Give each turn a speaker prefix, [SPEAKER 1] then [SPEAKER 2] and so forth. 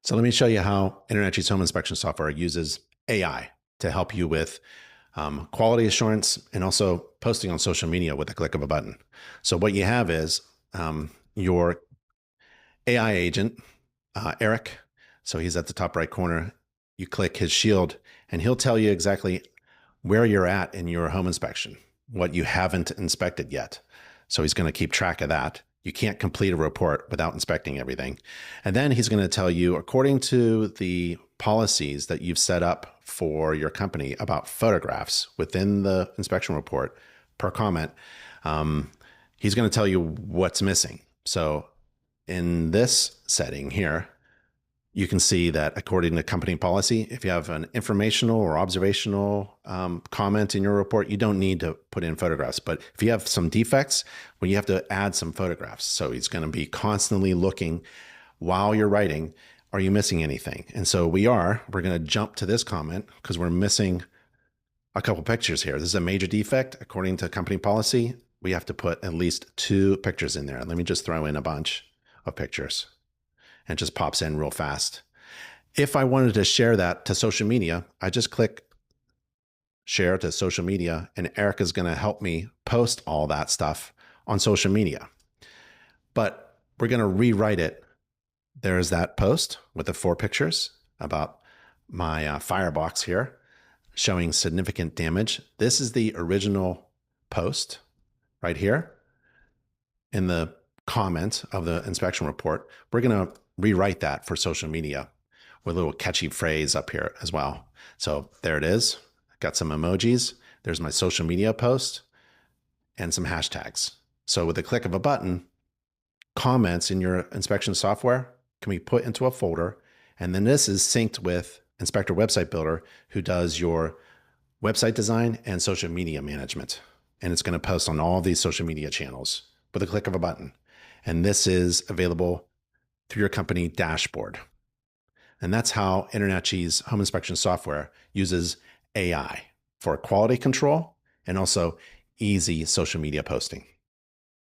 [SPEAKER 1] So let me show you how InternetG's home inspection software uses AI to help you with quality assurance and also posting on social media with the click of a button. So what you have is your AI agent, Eric. So he's at the top right corner. You click his shield and he'll tell you exactly where you're at in your home inspection, what you haven't inspected yet. So he's going to keep track of that. You can't complete a report without inspecting everything. And then he's going to tell you, according to the policies that you've set up for your company about photographs within the inspection report per comment, he's going to tell you what's missing. So in this setting here, you can see that according to company policy, if you have an informational or observational comment in your report, you don't need to put in photographs. But if you have some defects, well, you have to add some photographs. So he's going to be constantly looking while you're writing, are you missing anything? And so we're going to jump to this comment because we're missing a couple pictures here. This is a major defect. According to company policy, we have to put at least 2 pictures in there. Let me just throw in a bunch of pictures. And it just pops in real fast. If I wanted to share that to social media, I just click share to social media, and Eric is going to help me post all that stuff on social media. But we're going to rewrite it. There's that post with the 4 pictures about my firebox here showing significant damage. This is the original post right here in the comment of the inspection report. We're going to rewrite that for social media with a little catchy phrase up here as well. So there it is. Got some emojis. There's my social media post and some hashtags. So with the click of a button, comments in your inspection software can be put into a folder. And then this is synced with Inspector Website Builder, who does your website design and social media management. And it's going to post on all of these social media channels with a click of a button. And this is available through your company dashboard. And that's how InternetG's home inspection software uses AI for quality control and also easy social media posting.